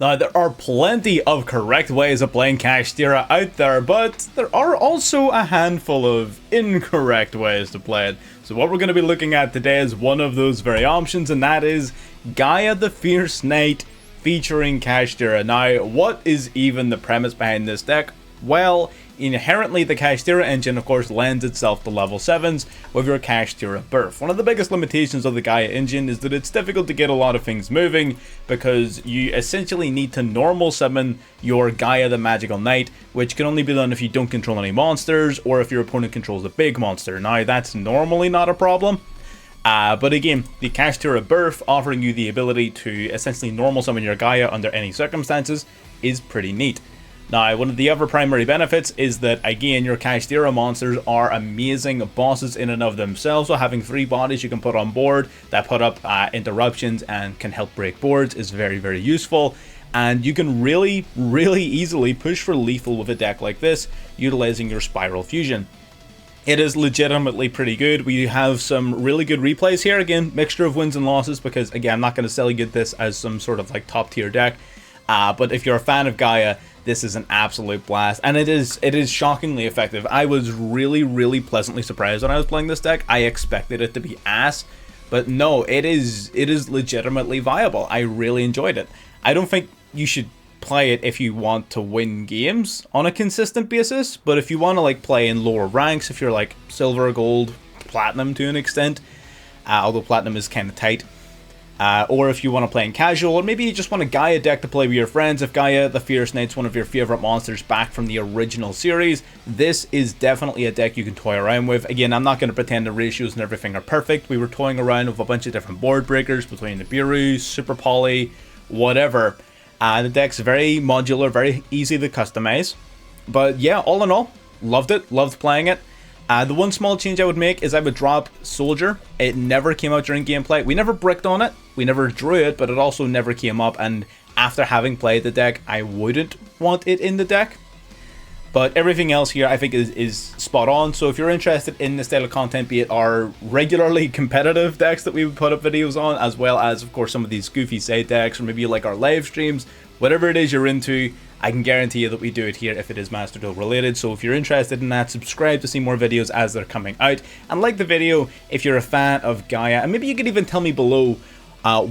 Now, there are plenty of correct ways of playing KASHTIRA out there, but there are also a handful of incorrect ways to play it. So what we're going to be looking at today is one of those very options, and that is GAIA the Fierce Knight featuring KASHTIRA. Now, what is even the premise behind this deck? Well, inherently the KASHTIRA engine of course lends itself to level 7s with your KASHTIRA Birth. One of the biggest limitations of the GAIA engine is that it's difficult to get a lot of things moving because you essentially need to normal summon your GAIA the Magical Knight, which can only be done if you don't control any monsters or if your opponent controls a big monster. Now that's normally not a problem. But again, the KASHTIRA Birth offering you the ability to essentially normal summon your GAIA under any circumstances is pretty neat. Now, one of the other primary benefits is that, again, your KASHTIRA monsters are amazing bosses in and of themselves, so having 3 bodies you can put on board that put up interruptions and can help break boards is very, very useful. And you can really, really easily push for lethal with a deck like this, utilizing your Spiral Fusion. It is legitimately pretty good. We have some really good replays here. Again, mixture of wins and losses, because, again, I'm not going to sell you this as some sort of like top tier deck. But if you're a fan of GAIA, this is an absolute blast, and it is shockingly effective. I was really pleasantly surprised when I was playing this deck. I expected it to be ass, but no, it is legitimately viable. I really enjoyed it. I don't think you should play it if you want to win games on a consistent basis, but if you want to like play in lower ranks, if you're like silver, gold, platinum to an extent, although platinum is kind of tight. Or if you want to play in casual, or maybe you just want a GAIA deck to play with your friends. If GAIA the Fierce Knight's one of your favorite monsters back from the original series, this is definitely a deck you can toy around with. Again, I'm not going to pretend the ratios and everything are perfect. We were toying around with a bunch of different board breakers between the Biru, Super Poly, whatever. The deck's very modular, very easy to customize. But yeah, all in all, loved it, loved playing it. The one small change I would make is I would drop Soldier. It never came out during gameplay. We never bricked on it, we never drew it, but it also never came up, and after having played the deck, I wouldn't want it in the deck. But everything else here I think is spot on, so if you're interested in this style of content, be it our regularly competitive decks that we would put up videos on, as well as of course some of these goofy side decks, or maybe you like our live streams, whatever it is you're into, I can guarantee you that we do it here if it is Master Duel related. So if you're interested in that, subscribe to see more videos as they're coming out, and like the video if you're a fan of GAIA. And maybe you could even tell me below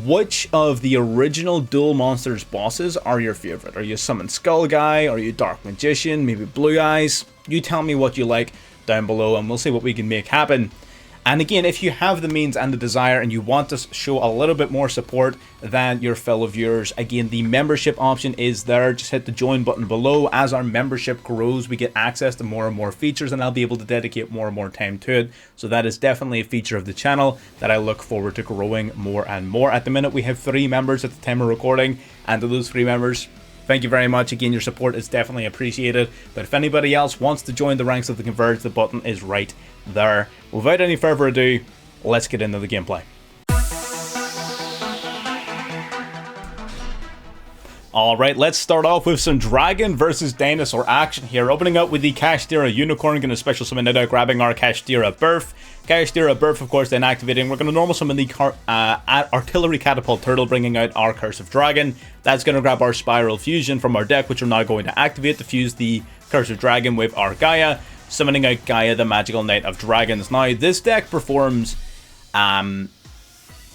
which of the original Duel Monsters bosses are your favorite. Are you a Summon Skull guy? Are you a Dark Magician? Maybe Blue Eyes? You tell me what you like down below and we'll see what we can make happen. And again, if you have the means and the desire and you want to show a little bit more support than your fellow viewers, again, the membership option is there. Just hit the join button below. As our membership grows, we get access to more and more features, and I'll be able to dedicate more and more time to it. So that is definitely a feature of the channel that I look forward to growing more and more. At the minute, we have 3 members at the time of recording, and to those 3 members, thank you very much. Again, your support is definitely appreciated. But if anybody else wants to join the ranks of the Converged, the button is right there. Without any further ado, let's get into the gameplay. Alright, let's start off with some Dragon versus Dinosaur action here. Opening up with the KASHTIRA Unicorn, going to special summon it out, grabbing our KASHTIRA Birth. KASHTIRA Birth, of course, then activating. We're going to normal summon the Artillery Catapult Turtle, bringing out our Curse of Dragon. That's going to grab our Spiral Fusion from our deck, which we're now going to activate to fuse the Curse of Dragon with our GAIA, summoning out GAIA the Magical Knight of Dragons. Now, this deck performs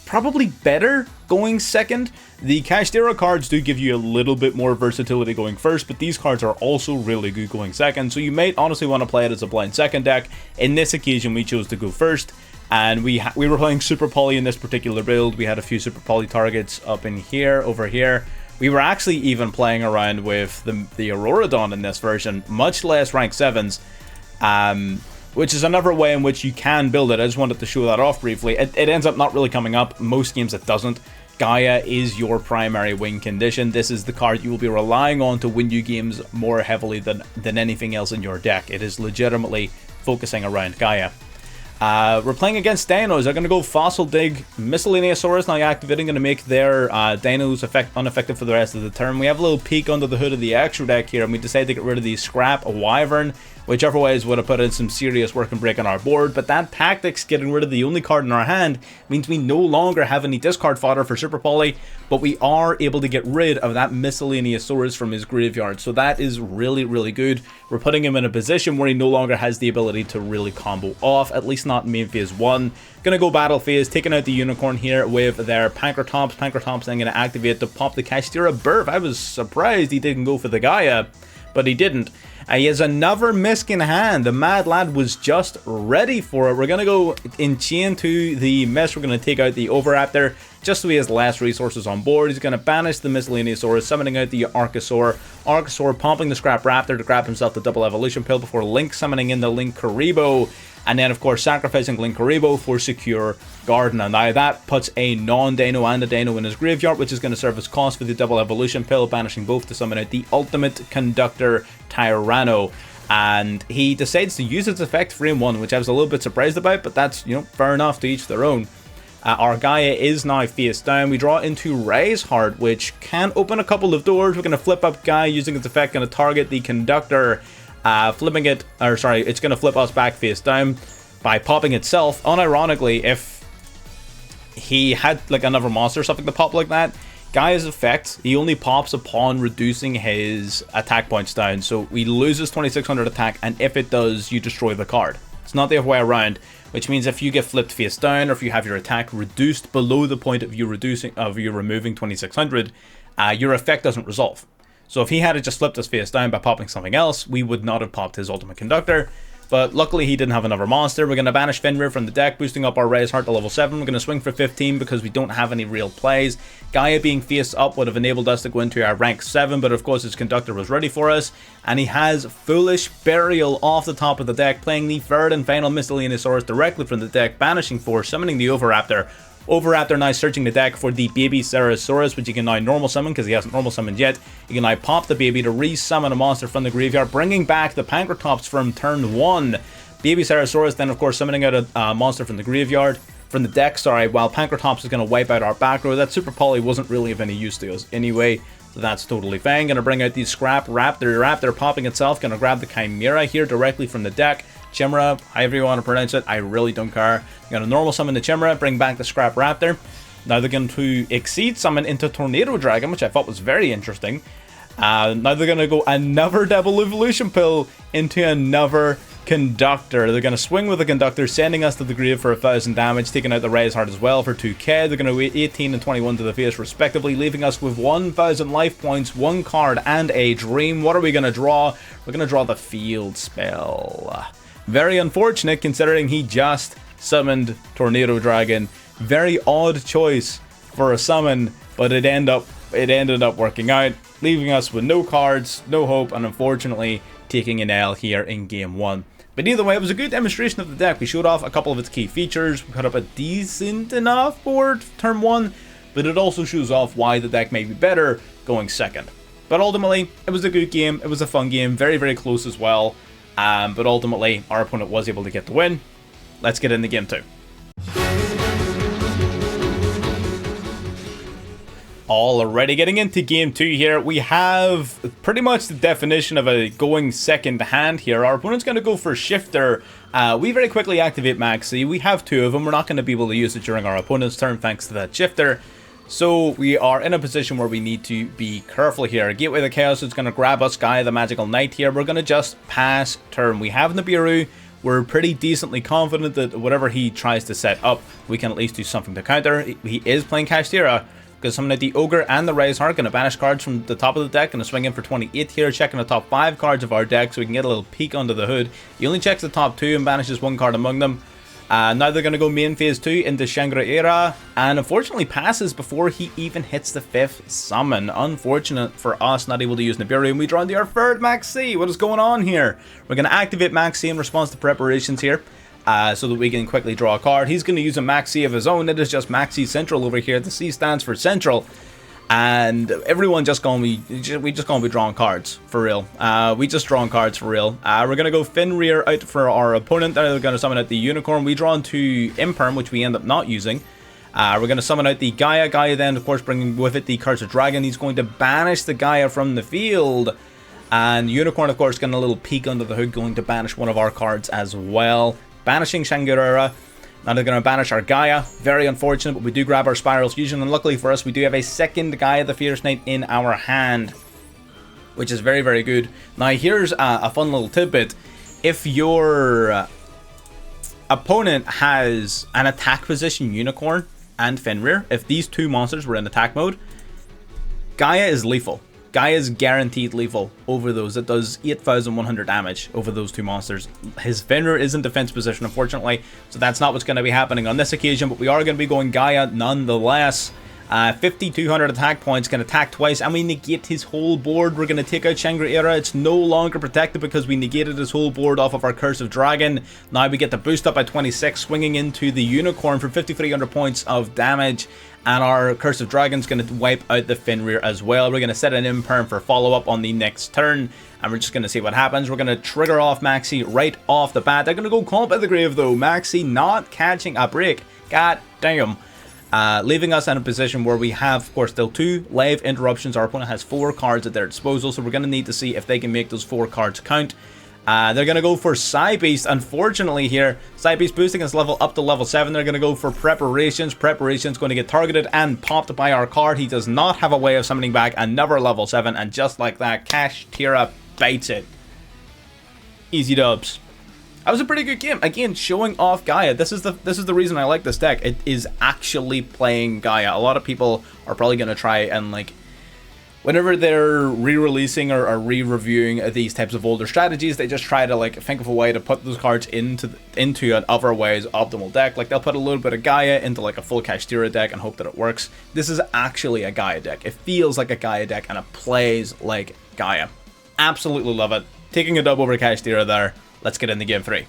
probably better going second. The KASHTIRA cards do give you a little bit more versatility going first, but these cards are also really good going second, so you might honestly want to play it as a blind second deck. In this occasion, we chose to go first, and we were playing Super Poly in this particular build. We had a few Super Poly targets up in here, over here. We were actually even playing around with the Auroradon in this version, much less rank 7s, which is another way in which you can build it. I just wanted to show that off briefly. It ends up not really coming up. Most games it doesn't. GAIA is your primary win condition. This is the card you will be relying on to win you games more heavily than anything else in your deck. It is legitimately focusing around GAIA. We're playing against dinos. They're going to go Fossil Dig, Miscellaneousaurus now activating, going to make their dinos unaffected for the rest of the turn. We have a little peek under the hood of the extra deck here, and we decided to get rid of the Scrap Wyvern. Whichever ways would have put in some serious work and break on our board, but that tactics, getting rid of the only card in our hand, means we no longer have any discard fodder for Super Poly, but we are able to get rid of that miscellaneous Saurus from his graveyard, so that is really, really good. We're putting him in a position where he no longer has the ability to really combo off, at least not in main phase 1. Gonna go battle phase, taking out the Unicorn here with their Pankratops. Pankratops then gonna activate to pop the KASHTIRA Burf. I was surprised he didn't go for the Gaia, but he didn't. He has another Misk in hand. The Mad Lad was just ready for it. We're going to go enchain to the Mist. We're going to take out the Overraptor just so he has less resources on board. He's going to banish the Miscellaneous Saurus, summoning out the Archosaur. Archosaur pumping the Scrap Raptor to grab himself the double evolution pill before Link summoning in the Linkuriboh. And then, of course, sacrificing Linkuriboh for secure Garden. And now that puts a non-Dano and a Dano in his graveyard, which is going to serve as cost for the double evolution pill, banishing both to summon out the ultimate conductor Tyranno. And he decides to use its effect frame 1, which I was a little bit surprised about, but that's, you know, fair enough, to each their own. Our Gaia is now face down. We draw into Ray's Heart, which can open a couple of doors. We're going to flip up Gaia using its effect, going to target the conductor. Flipping it, or sorry, it's going to flip us back face down by popping itself. Unironically, if he had like another monster or something to pop like that, Gaia's effect, he only pops upon reducing his attack points down. So he loses 2600 attack, and if it does, you destroy the card. It's not the other way around, which means if you get flipped face down, or if you have your attack reduced below the point of you removing 2600, your effect doesn't resolve. So if he had just flipped us face down by popping something else, we would not have popped his ultimate conductor. But luckily he didn't have another monster. We're going to banish Fenrir from the deck, boosting up our Ray's Heart to level 7. We're going to swing for 15 because we don't have any real plays. Gaia being face up would have enabled us to go into our rank 7, but of course his conductor was ready for us. And he has Foolish Burial off the top of the deck, playing the third and final Miscellaneous Saurus directly from the deck, banishing 4, summoning the Overraptor. Overraptor now searching the deck for the baby Ceresaurus, which you can now normal summon because he hasn't normal summoned yet. You can now pop the baby to re-summon a monster from the graveyard, bringing back the Pankratops from turn 1. Baby Ceresaurus then, of course, summoning out a monster from the graveyard, from the deck, sorry, while Pankratops is going to wipe out our back row. That Super Poly wasn't really of any use to us anyway, so that's totally fine. Going to bring out the Scrap Raptor popping itself, going to grab the Chimera here directly from the deck. Chimera, however you want to pronounce it, I really don't care. I'm going to normal summon the Chimera, bring back the Scrap Raptor. Now they're going to Exceed Summon into Tornado Dragon, which I thought was very interesting. Now they're going to go another Double Evolution Pill into another Conductor. They're going to swing with the Conductor, sending us to the grave for 1000 damage, taking out the Ray's Heart as well for 2k. They're going to wait 18 and 21 to the face respectively, leaving us with 1000 life points, 1 card, and a dream. What are we going to draw? We're going to draw the Field Spell. Very unfortunate considering he just summoned Tornado Dragon. Very odd choice for a summon, but it ended up working out, leaving us with no cards, no hope, and unfortunately taking an L here in game 1. But either way, it was a good demonstration of the deck. We showed off a couple of its key features. We put up a decent enough board turn 1, but it also shows off why the deck may be better going second. But ultimately, it was a good game. It was a fun game, very, very close as well. But ultimately, our opponent was able to get the win. Let's get into game 2. Alrighty, getting into game 2 here, we have pretty much the definition of a going second hand here. Our opponent's going to go for Shifter. We very quickly activate Maxi. We have 2 of them. We're not going to be able to use it during our opponent's turn thanks to that Shifter. So we are in a position where we need to be careful here. Gateway of the Chaos is going to grab us, Gaia the Magical Knight here. We're going to just pass turn. We have Nibiru. We're pretty decently confident that whatever he tries to set up, we can at least do something to counter. He is playing KASHTIRA, because something like the Ogre and the Ray's Heart, going to banish cards from the top of the deck, going to swing in for 28 here, checking the top 5 cards of our deck so we can get a little peek under the hood. He only checks the top 2 and banishes 1 card among them. Now they're going to go main phase 2 into Shangri-Ira, and unfortunately passes before he even hits the 5th summon. Unfortunate for us, not able to use Nibiru, and we draw into our 3rd Maxi. What is going on here? We're going to activate Maxi in response to preparations here, so that we can quickly draw a card. He's going to use a Maxi of his own. It is just Maxi Central over here. The C stands for Central. And everyone just gonna be drawing cards for real. We just drawing cards for real. We're gonna go Fenrir out for our opponent. They're gonna summon out the Unicorn. We draw into Imperm, which we end up not using. We're gonna summon out the Gaia. Gaia then, of course, bringing with it the Curse of Dragon. He's going to banish the Gaia from the field. And Unicorn, of course, getting a little peek under the hood, going to banish one of our cards as well. Banishing Shangri-La. Now they're going to banish our Gaia. Very unfortunate, but we do grab our Spiral Fusion. And luckily for us, we do have a second Gaia the Fierce Knight in our hand, which is very, very good. Now here's a fun little tidbit. If your opponent has an attack position Unicorn and Fenrir, if these two monsters were in attack mode, Gaia is lethal. Gaia is guaranteed lethal over those. It does 8,100 damage over those two monsters. His Fenrir is in defense position, unfortunately, so that's not what's going to be happening on this occasion, but we are going to be going Gaia nonetheless. 5,200 attack points, can attack twice, and we negate his whole board. We're going to take out Shangri-La. It's no longer protected because we negated his whole board off of our Curse of Dragon. Now we get the boost up by 26, swinging into the Unicorn for 5,300 points of damage. And our Curse of Dragon's going to wipe out the Fenrir as well. We're going to set an Imperm for follow-up on the next turn. And we're just going to see what happens. We're going to trigger off Maxi right off the bat. They're going to go Call by the Grave though. Maxi not catching a break. God damn. Leaving us in a position where we have, of course, still 2 live interruptions. Our opponent has 4 cards at their disposal. So we're going to need to see if they can make those 4 cards count. They're going to go for Psybeast. Unfortunately here, Psybeast boosting his level up to level 7. They're going to go for Preparations. Preparations going to get targeted and popped by our card. He does not have a way of summoning back another level 7. And just like that, KASHTIRA bites it. Easy dubs. That was a pretty good game. Again, showing off Gaia. This is the reason I like this deck. It is actually playing Gaia. A lot of people are probably going to try and, like, whenever they're re-releasing or re-reviewing these types of older strategies, they just try to, like, think of a way to put those cards into an otherwise optimal deck. Like, they'll put a little bit of Gaia into, like, a full KASHTIRA deck and hope that it works. This is actually a Gaia deck. It feels like a Gaia deck and it plays like Gaia. Absolutely love it. Taking a dub over KASHTIRA there. Let's get into game 3.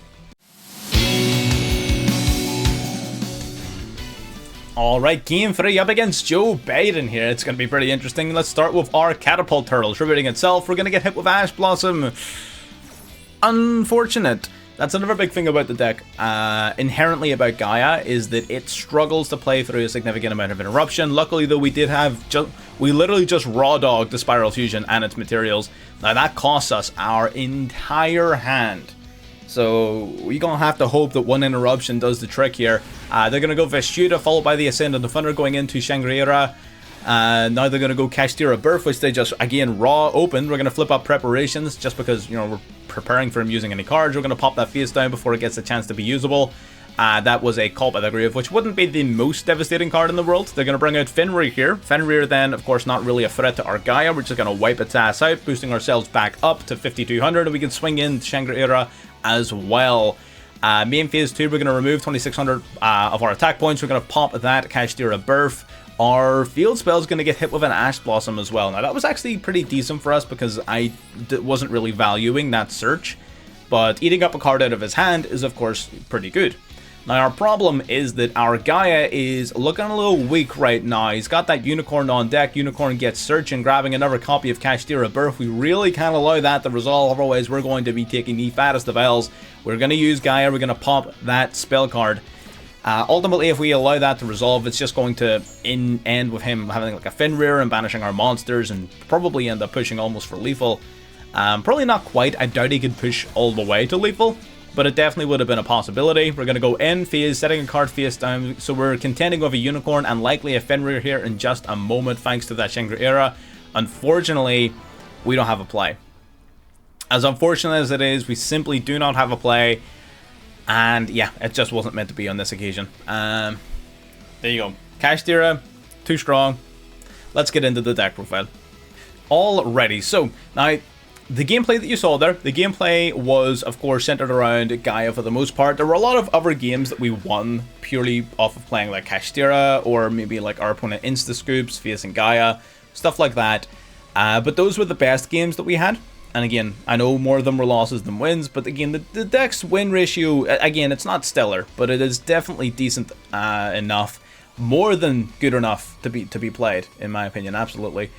Alright, game 3 up against Joe Biden here. It's going to be pretty interesting. Let's start with our Catapult Turtle. Rebooting itself, we're going to get hit with Ash Blossom. Unfortunate. That's another big thing about the deck. Inherently about Gaia is that it struggles to play through a significant amount of interruption. Luckily though, we did have we literally just raw dogged the Spiral Fusion and its materials. Now that costs us our entire hand. So we're going to have to hope that one interruption does the trick here. They're going to go Vestuta, followed by the Ascendant Thunder, going into Shangri-La. Now they're going to go KASHTIRA Birth, which they just, again, raw opened. We're going to flip up Preparations, just because, you know, we're preparing for him using any cards. We're going to pop that face down before it gets a chance to be usable. That was a Call by the Grave, which wouldn't be the most devastating card in the world. They're going to bring out Fenrir here. Fenrir then, of course, not really a threat to our Gaia. We're just going to wipe its ass out, boosting ourselves back up to 5,200, and we can swing in Shangri-La as well. Main phase 2, we're going to remove 2,600 of our attack points. We're going to pop that KASHTIRA Birth. Our field spell is going to get hit with an Ash Blossom as well. Now, that was actually pretty decent for us because I wasn't really valuing that search. But eating up a card out of his hand is, of course, pretty good. Now, our problem is that our Gaia is looking a little weak right now. He's got that Unicorn on deck. Unicorn gets Search and grabbing another copy of KASHTIRA Birth. We really can't allow that to resolve, otherwise we're going to be taking the fattest of L's. We're going to use Gaia. We're going to pop that spell card. Ultimately, if we allow that to resolve, it's just going to end with him having like a Fenrir and banishing our monsters and probably end up pushing almost for lethal. Probably not quite. I doubt he could push all the way to lethal, but it definitely would have been a possibility. We're going to go end phase, setting a card face down. So we're contending with a Unicorn and likely a Fenrir here in just a moment, thanks to that Shangri-La. Unfortunately, we don't have a play. As unfortunate as it is, we simply do not have a play. And yeah, it just wasn't meant to be on this occasion. There you go. KASHTIRA, too strong. Let's get into the deck profile. Alrighty, so now the gameplay that you saw there, the gameplay was, of course, centered around Gaia for the most part. There were a lot of other games that we won purely off of playing like KASHTIRA, or maybe like our opponent Insta-Scoops facing Gaia, stuff like that. But those were the best games that we had. And again, I know more of them were losses than wins, but again, the deck's win ratio, again, it's not stellar, but it is definitely decent enough, more than good enough to be played, in my opinion, absolutely.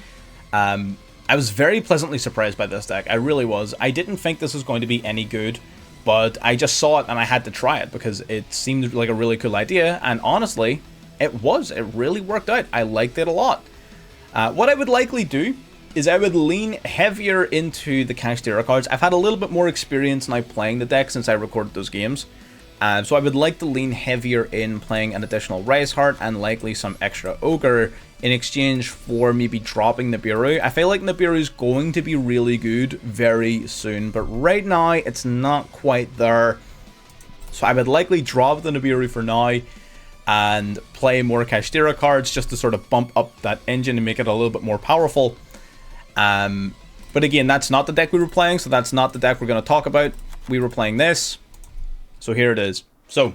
I was very pleasantly surprised by this deck, I really was. I didn't think this was going to be any good, but I just saw it and I had to try it because it seemed like a really cool idea, and honestly, it really worked out. I liked it a lot. What I would likely do is I would lean heavier into the KASHTIRA cards. I've had a little bit more experience now playing the deck since I recorded those games. So I would like to lean heavier in playing an additional Rise Heart and likely some extra Ogre in exchange for maybe dropping Nibiru. I feel like Nibiru is going to be really good very soon, but right now it's not quite there. So I would likely drop the Nibiru for now and play more KASHTIRA cards just to sort of bump up that engine and make it a little bit more powerful. But again, that's not the deck we were playing, so that's not the deck we're going to talk about. We were playing this. So here it is. So,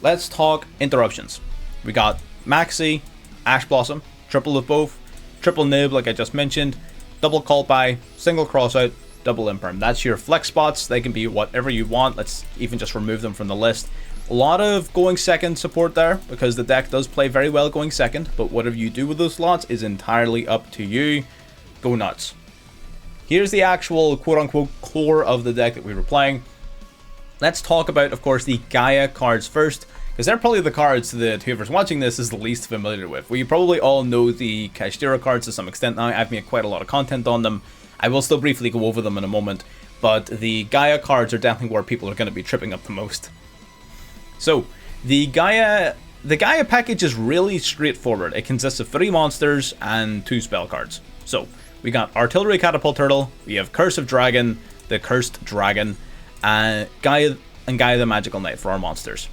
let's talk interruptions. We got Maxi, Ash Blossom, triple of both, triple Nib like I just mentioned, double Cult By, single Crossout, double Imperm. That's your flex spots. They can be whatever you want. Let's even just remove them from the list. A lot of going second support there because the deck does play very well going second, but whatever you do with those slots is entirely up to you. Go nuts. Here's the actual quote-unquote core of the deck that we were playing. Let's talk about, of course, the Gaia cards first, because they're probably the cards that whoever's watching this is the least familiar with. We probably all know the KASHTIRA cards to some extent now. I've made quite a lot of content on them. I will still briefly go over them in a moment, but the Gaia cards are definitely where people are going to be tripping up the most. So, the Gaia package is really straightforward. It consists of 3 monsters and 2 spell cards. So, we got Artillery Catapult Turtle, we have Curse of Dragon, the Cursed Dragon, Gaia and Gaia the Magical Knight for our monsters.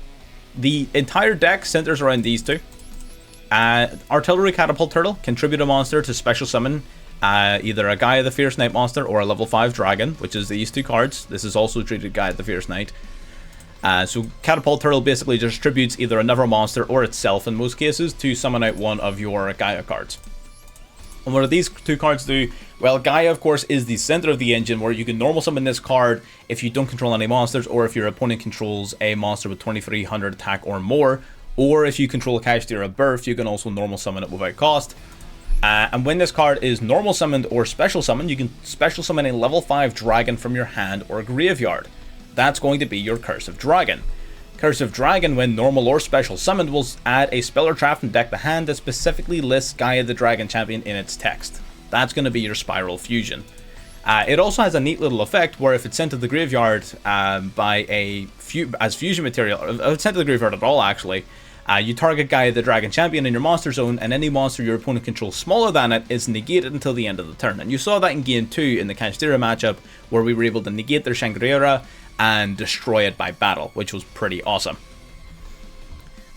The entire deck centers around these 2. Artillery Catapult Turtle, contribute a monster to special summon either a Gaia the Fierce Knight monster or a level 5 dragon, which is these 2 cards. This is also treated Gaia the Fierce Knight. So Catapult Turtle basically just tributes either another monster or itself in most cases to summon out one of your Gaia cards. And what do these 2 cards do? Well, Gaia, of course, is the center of the engine where you can normal summon this card if you don't control any monsters or if your opponent controls a monster with 2300 attack or more, or if you control KASHTIRA Birth, you can also normal summon it without cost. And when this card is normal summoned or special summoned, you can special summon a level 5 dragon from your hand or graveyard. That's going to be your Curse of Dragon. Curse of Dragon, when normal or special summoned, will add a spell or trap from deck to hand that specifically lists Gaia the Dragon Champion in its text. That's going to be your Spiral Fusion. It also has a neat little effect where if it's sent to the graveyard as fusion material, or if it's sent to the graveyard at all actually, you target Gaia the Dragon Champion in your monster zone, and any monster your opponent controls smaller than it is negated until the end of the turn. And you saw that in Game 2 in the KASHTIRA matchup, where we were able to negate their Shangri-La and destroy it by battle, which was pretty awesome.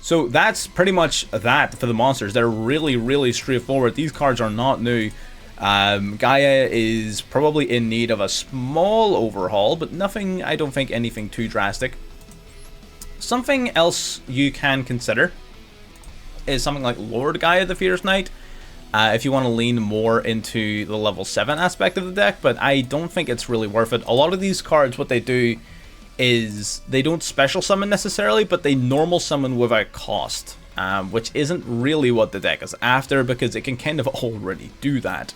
So that's pretty much that for the monsters. They're really, really straightforward. These cards are not new. Gaia is probably in need of a small overhaul, but nothing, I don't think anything too drastic. Something else you can consider is something like Lord Gaia the Fierce Knight, if you want to lean more into the level 7 aspect of the deck, but I don't think it's really worth it. A lot of these cards, what they do is they don't special summon necessarily, but they normal summon without cost, which isn't really what the deck is after, because it can kind of already do that.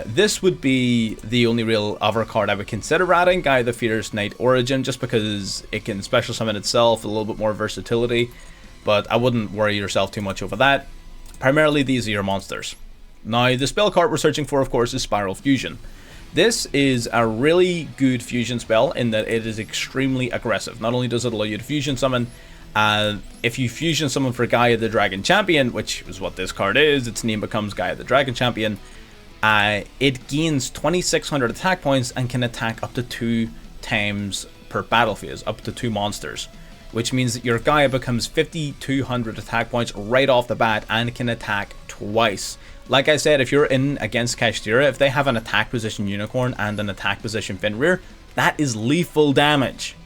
This would be the only real other card I would consider adding, Gaia the Fierce Knight Origin, just because it can special summon itself, a little bit more versatility, but I wouldn't worry yourself too much over that. Primarily these are your monsters. Now the spell card we're searching for, of course, is Spiral Fusion. This is a really good fusion spell in that it is extremely aggressive. Not only does it allow you to fusion summon, if you fusion summon for Gaia the Dragon Champion, which is what this card is, its name becomes Gaia the Dragon Champion, it gains 2600 attack points and can attack up to 2 times per battle phase, up to 2 monsters. Which means that your Gaia becomes 5200 attack points right off the bat and can attack twice. Like I said, if you're in against KASHTIRA, if they have an attack position Unicorn and an attack position Fenrir, that is lethal damage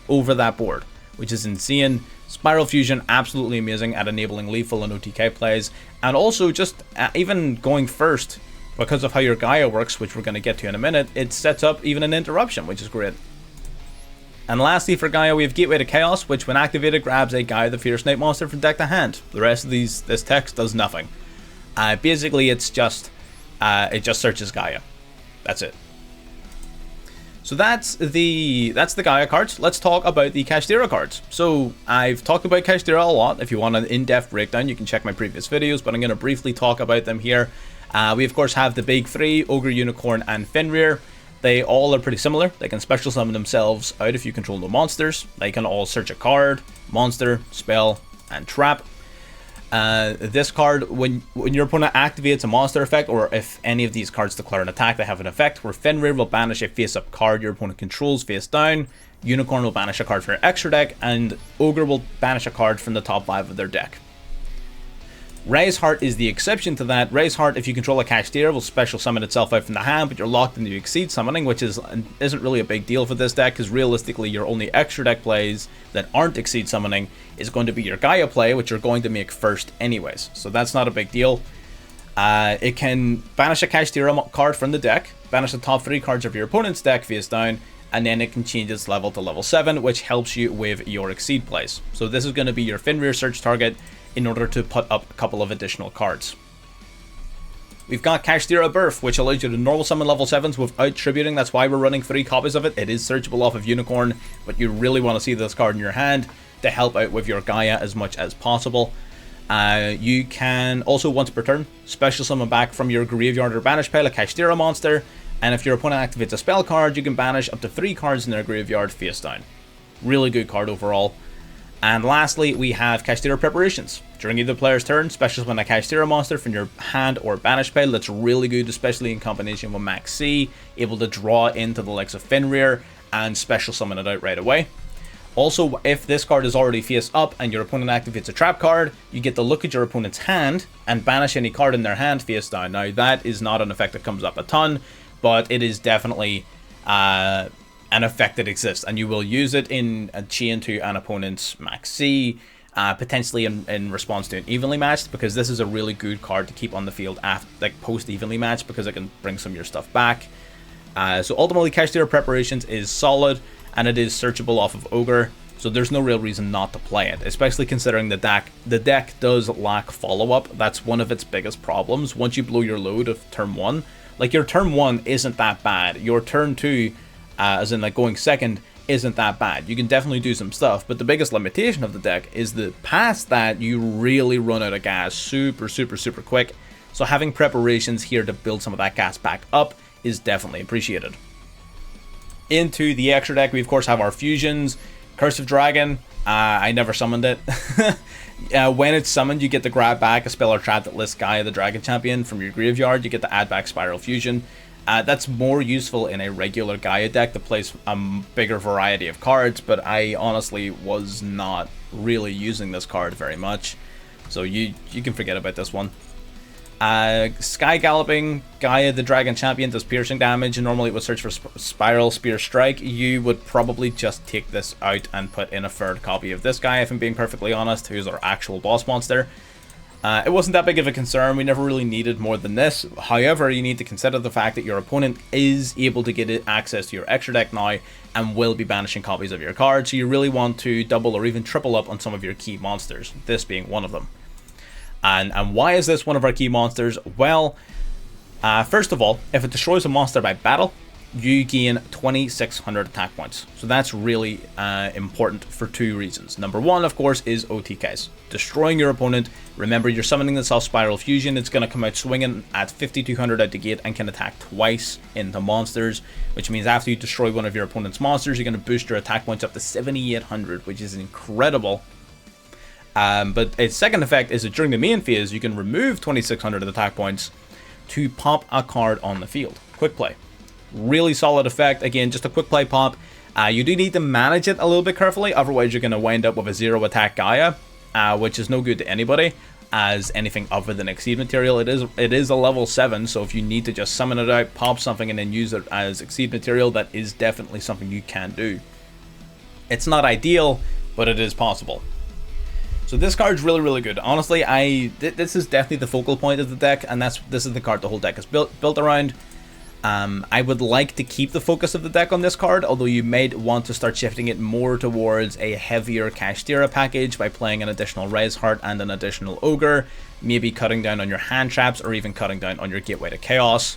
over that board, which is insane. Spiral Fusion, absolutely amazing at enabling lethal and OTK plays, and also just even going first, because of how your Gaia works, which we're going to get to in a minute, it sets up even an interruption, which is great. And lastly for Gaia, we have Gateway to Chaos, which when activated grabs a Gaia the Fierce Knight monster from deck to hand. The rest of this text does nothing. Basically, it just searches Gaia. That's it. So that's the Gaia cards. Let's talk about the KASHTIRA cards. So I've talked about KASHTIRA a lot. If you want an in-depth breakdown, you can check my previous videos, but I'm going to briefly talk about them here. We of course have the big three, Ogre, Unicorn, and Fenrir. They all are pretty similar. They can special summon themselves out if you control no monsters. They can all search a card, monster, spell, and trap. This card, when your opponent activates a monster effect, or if any of these cards declare an attack, they have an effect where Fenrir will banish a face-up card your opponent controls face down, Unicorn will banish a card from your extra deck, and Ogre will banish a card from the top 5 of their deck. Ray's Heart is the exception to that. Ray's Heart, if you control a KASHTIRA, will special summon itself out from the hand, but you're locked into Exceed summoning, which isn't really a big deal for this deck, because realistically your only extra deck plays that aren't Exceed summoning is going to be your Gaia play, which you're going to make first anyways, so that's not a big deal. It can banish a KASHTIRA card from the deck, banish the top 3 cards of your opponent's deck face down, and then it can change its level to level 7, which helps you with your Exceed plays. So this is going to be your Fenrir search target in order to put up a couple of additional cards. We've got KASHTIRA Birth, which allows you to normal summon level 7s without tributing. That's why we're running 3 copies of it. It is searchable off of Unicorn, but you really want to see this card in your hand to help out with your Gaia as much as possible. You can also, once per turn, special summon back from your graveyard or banish pile a KASHTIRA monster, and if your opponent activates a spell card, you can banish up to 3 cards in their graveyard face down. Really good card overall. And lastly, we have KASHTIRA Preparations. During either player's turn, special summon a KASHTIRA monster from your hand or banish pile. That's really good, especially in combination with Max C, able to draw into the likes of Fenrir and special summon it out right away. Also, if this card is already face up and your opponent activates a trap card, you get to look at your opponent's hand and banish any card in their hand face down. Now, that is not an effect that comes up a ton, but it is definitely an effect that exists, and you will use it in a chain to an opponent's Max C, potentially in response to an evenly matched, because this is a really good card to keep on the field after, like, post evenly matched, because it can bring some of your stuff back. So ultimately, KASHTIRA Preparations is solid, and it is searchable off of Ogre, so there's no real reason not to play it, especially considering the deck does lack follow-up. That's one of its biggest problems. Once you blow your load of turn 1, like, your turn 1 isn't that bad. Your turn 2, as in like going second, isn't that bad. You can definitely do some stuff, but the biggest limitation of the deck is that past that, you really run out of gas super quick. So having Preparations here to build some of that gas back up is definitely appreciated. Into the extra deck, we of course have our fusions. Curse of Dragon, I never summoned it. When it's summoned, you get to grab back a spell or trap that lists Gaia the Dragon Champion from your graveyard. You get to add back Spiral Fusion. That's more useful in a regular Gaia deck that plays a bigger variety of cards, but I honestly was not really using this card very much, so you can forget about this one. Sky Galloping, Gaia the Dragon Champion does piercing damage, and normally it would search for Spiral Spear Strike. You would probably just take this out and put in a third copy of this guy, if I'm being perfectly honest, who's our actual boss monster. It wasn't that big of a concern. We never really needed more than this. However, you need to consider the fact that your opponent is able to get access to your extra deck now and will be banishing copies of your cards, so you really want to double or even triple up on some of your key monsters, this being one of them. And why is this one of our key monsters? Well, first of all, if it destroys a monster by battle, you gain 2600 attack points. So that's really important for 2 reasons. Number 1, of course, is OTKs. Destroying your opponent. Remember, you're summoning this off Spiral Fusion. It's going to come out swinging at 5200 out the gate and can attack twice into monsters, which means after you destroy one of your opponent's monsters, you're going to boost your attack points up to 7800, which is incredible. But its second effect is that during the main phase, you can remove 2600 attack points to pop a card on the field. Quick play. Really solid effect. Again, just a quick play pop. You do need to manage it a little bit carefully, otherwise you're going to wind up with a 0 attack Gaia, which is no good to anybody as anything other than Exceed material. It is a level 7, so if you need to just summon it out, pop something, and then use it as Exceed material, that is definitely something you can do. It's not ideal, but it is possible. So this card's really good. Honestly, this is definitely the focal point of the deck, and this is the card the whole deck is built around. I would like to keep the focus of the deck on this card, although you may want to start shifting it more towards a heavier KASHTIRA package by playing an additional Ray's Heart and an additional Ogre, maybe cutting down on your hand traps or even cutting down on your Gateway to Chaos.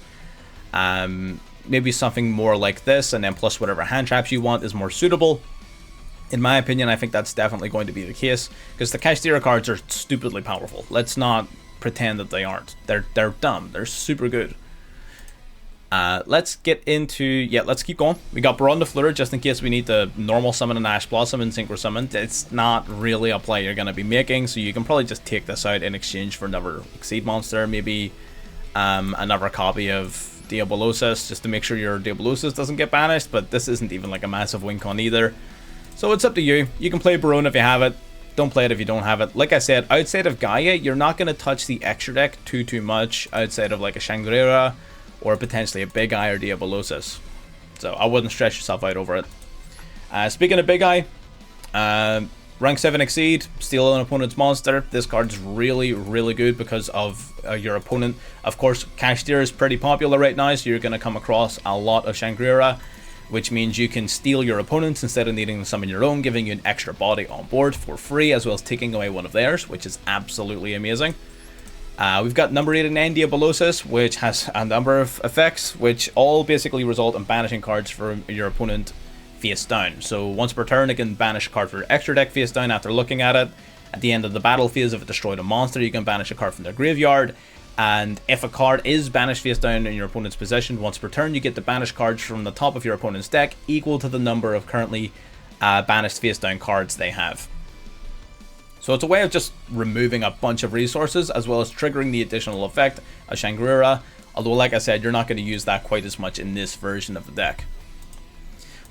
Maybe something more like this, and then plus whatever hand traps you want is more suitable. In my opinion, I think that's definitely going to be the case, because the KASHTIRA cards are stupidly powerful. Let's not pretend that they aren't. They're dumb. They're super good. Let's get into, yeah, let's keep going. We got Baron de Fleur just in case we need to normal summon an Ash Blossom and Synchro Summon. It's not really a play you're going to be making, so you can probably just take this out in exchange for another Exceed monster, maybe another copy of Diabolosis, just to make sure your Diabolosis doesn't get banished, but this isn't even like a massive win con either. So it's up to you. You can play Baron if you have it. Don't play it if you don't have it. Like I said, outside of Gaia, you're not going to touch the extra deck too much outside of like a Shangri-La or potentially a Big Eye or Diabolosis. So I wouldn't stress yourself out over it. Speaking of Big Eye, rank 7 Exceed, steal an opponent's monster. This card's really good because of your opponent. Of course, KASHTIRA is pretty popular right now, so you're going to come across a lot of Shangri-La, which means you can steal your opponents instead of needing to summon your own, giving you an extra body on board for free, as well as taking away one of theirs, which is absolutely amazing. We've got number 89 Diabolosis, which has a number of effects, which all basically result in banishing cards from your opponent face down. So once per turn, it can banish a card for your extra deck face down after looking at it. At the end of the battle phase, if it destroyed a monster, you can banish a card from their graveyard. And if a card is banished face down in your opponent's possession, once per turn, you get to banish cards from the top of your opponent's deck equal to the number of currently banished face down cards they have. So it's a way of just removing a bunch of resources, as well as triggering the additional effect of Shangri-La, although like I said, you're not going to use that quite as much in this version of the deck.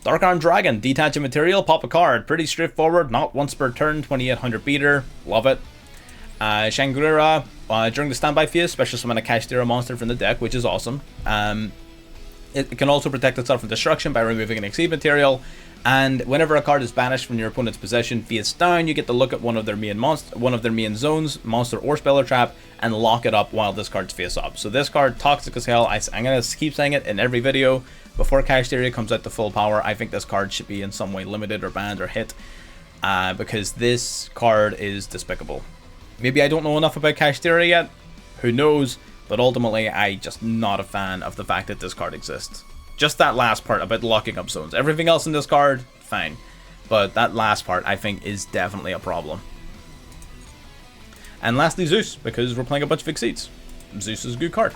Dark Arm Dragon, detach a material, pop a card. Pretty straightforward, not once per turn, 2800 beater, love it. Shangri-La, during the standby phase, special summon a KASHTIRA monster from the deck, which is awesome. It can also protect itself from destruction by removing an Exceed material. And whenever a card is banished from your opponent's possession face down, you get to look at one of their main zones, monster or spell or trap, and lock it up while this card's face up. So this card, toxic as hell. I'm gonna keep saying it in every video. Before KASHTIRA comes out to full power, I think this card should be in some way limited or banned or hit, because this card is despicable. Maybe I don't know enough about KASHTIRA yet, who knows, but ultimately I'm just not a fan of the fact that this card exists. Just that last part about locking up zones. Everything else in this card, fine. But that last part, I think, is definitely a problem. And lastly, Zeus, because we're playing a bunch of Exceeds. Zeus is a good card.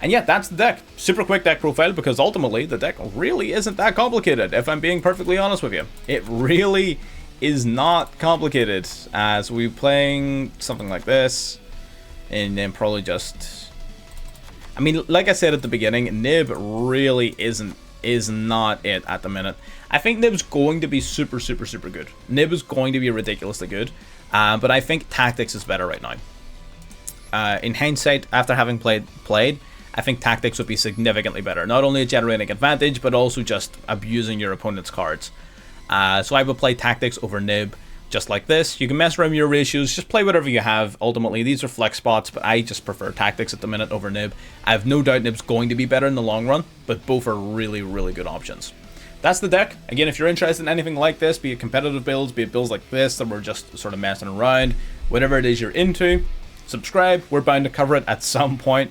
And yeah, that's the deck. Super quick deck profile, because ultimately, the deck really isn't that complicated, if I'm being perfectly honest with you. It really is not complicated. So we're playing something like this, and then probably just... I mean, like I said at the beginning, Nib really is not it at the minute. I think Nib's going to be super good. Nib is going to be ridiculously good, but I think Tactics is better right now. In hindsight, after having played, I think Tactics would be significantly better. Not only generating advantage, but also just abusing your opponent's cards. So I would play Tactics over Nib. Just like this. You can mess around with your ratios, just play whatever you have. Ultimately, these are flex spots, but I just prefer Tactics at the minute over Nib. I have no doubt Nib's going to be better in the long run, but both are really good options. That's the deck. Again, if you're interested in anything like this, be it competitive builds, be it builds like this that we're just sort of messing around, whatever it is you're into, subscribe. We're bound to cover it at some point.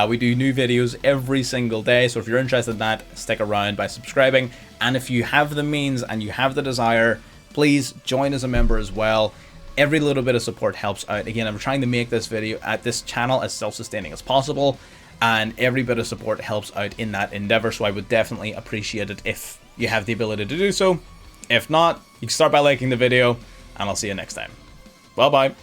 We do new videos every single day, so if you're interested in that, stick around by subscribing. And if you have the means and you have the desire, please join as a member as well. Every little bit of support helps out. Again, I'm trying to make this video at this channel as self-sustaining as possible, and every bit of support helps out in that endeavor, so I would definitely appreciate it if you have the ability to do so. If not, you can start by liking the video, and I'll see you next time. Bye bye.